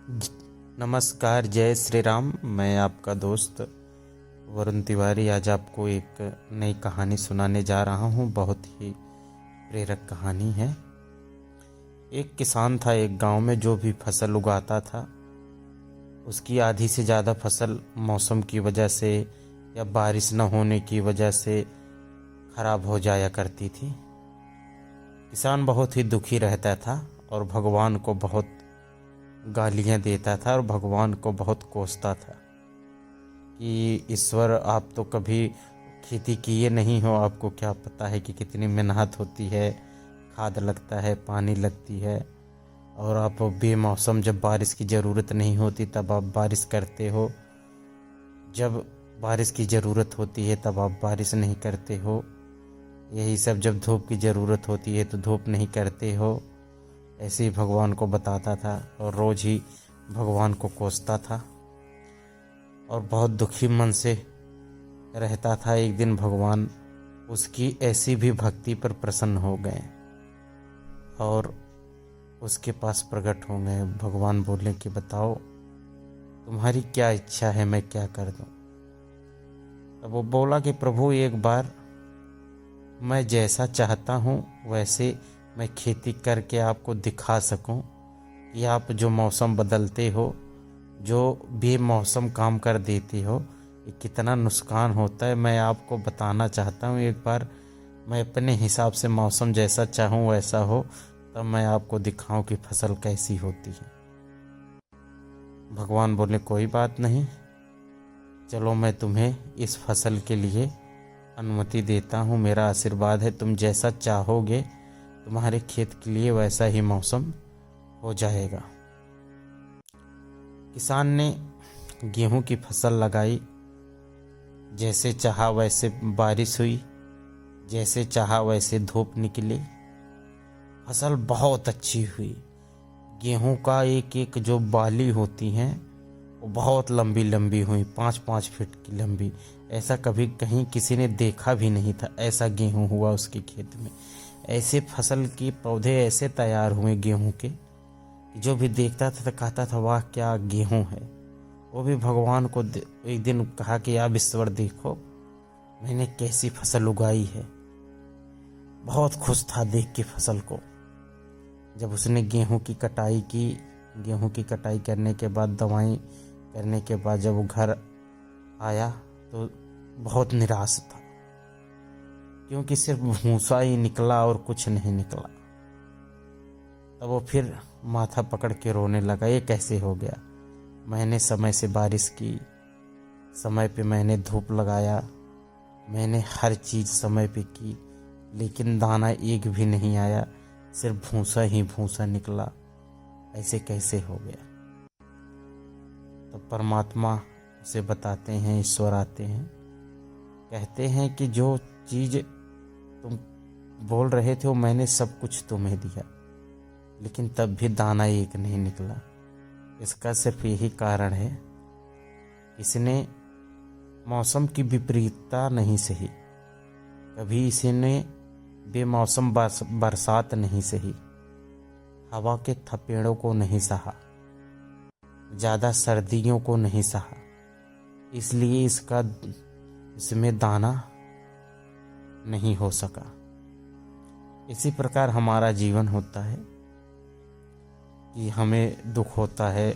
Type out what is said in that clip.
नमस्कार, जय श्री राम। मैं आपका दोस्त वरुण तिवारी आज आपको एक नई कहानी सुनाने जा रहा हूँ। बहुत ही प्रेरक कहानी है। एक किसान था एक गांव में जो भी फसल उगाता था उसकी आधी से ज़्यादा फसल मौसम की वजह से या बारिश न होने की वजह से खराब हो जाया करती थी। किसान बहुत ही दुखी रहता था और भगवान को बहुत गालियाँ देता था और भगवान को बहुत कोसता था कि ईश्वर, आप तो कभी खेती किए नहीं हो, आपको क्या पता है कि कितनी मेहनत होती है, खाद लगता है, पानी लगती है, और आप बेमौसम जब बारिश की ज़रूरत नहीं होती तब आप बारिश करते हो, जब बारिश की ज़रूरत होती है तब आप बारिश नहीं करते हो, यही सब जब धूप की ज़रूरत होती है तो धूप नहीं करते हो। ऐसे ही भगवान को बताता था और रोज़ ही भगवान को कोसता था और बहुत दुखी मन से रहता था। एक दिन भगवान उसकी ऐसी भी भक्ति पर प्रसन्न हो गए और उसके पास प्रकट हो गए। भगवान बोले कि बताओ तुम्हारी क्या इच्छा है, मैं क्या कर दूं। तब वो बोला कि प्रभु, एक बार मैं जैसा चाहता हूँ वैसे मैं खेती करके आपको दिखा सकूं कि आप जो मौसम बदलते हो, जो बेमौसम काम कर देते हो, ये कितना नुकसान होता है। मैं आपको बताना चाहता हूँ, एक बार मैं अपने हिसाब से मौसम जैसा चाहूँ वैसा हो, तब मैं आपको दिखाऊं कि फसल कैसी होती है। भगवान बोले कोई बात नहीं, चलो मैं तुम्हें इस फसल के लिए अनुमति देता हूँ, मेरा आशीर्वाद है, तुम जैसा चाहोगे तुम्हारे खेत के लिए वैसा ही मौसम हो जाएगा। किसान ने गेहूं की फसल लगाई, जैसे चाहा वैसे बारिश हुई, जैसे चाहा वैसे धूप निकली, फसल बहुत अच्छी हुई। गेहूं का एक एक जो बाली होती हैं वो बहुत लंबी लंबी हुई, 5-5 फीट की लंबी। ऐसा कभी कहीं किसी ने देखा भी नहीं था, ऐसा गेहूं हुआ उसके खेत में। ऐसे फसल के पौधे ऐसे तैयार हुए गेहूं के, जो भी देखता था तो कहता था वाह क्या गेहूं है। वो भी भगवान को एक दिन कहा कि आप ईश्वर देखो मैंने कैसी फसल उगाई है। बहुत खुश था देख के फसल को। जब उसने गेहूं की कटाई की, गेहूं की कटाई करने के बाद दवाई करने के बाद जब वो घर आया तो बहुत निराश था, क्योंकि सिर्फ भूसा ही निकला और कुछ नहीं निकला। तब वो फिर माथा पकड़ के रोने लगा, ये कैसे हो गया। मैंने समय से बारिश की, समय पे मैंने धूप लगाया, मैंने हर चीज़ समय पे की, लेकिन दाना एक भी नहीं आया, सिर्फ भूसा ही भूसा निकला। ऐसे कैसे हो गया। तब परमात्मा उसे बताते हैं, ईश्वर आते हैं, कहते हैं कि जो चीज़ तुम बोल रहे थे वो मैंने सब कुछ तुम्हें दिया, लेकिन तब भी दाना एक नहीं निकला। इसका सिर्फ यही कारण है, इसने मौसम की विपरीतता नहीं सही, कभी इसने बेमौसम बरसात नहीं सही, हवा के थपेड़ों को नहीं सहा, ज़्यादा सर्दियों को नहीं सहा, इसलिए इसमें दाना नहीं हो सका। इसी प्रकार हमारा जीवन होता है कि हमें दुख होता है,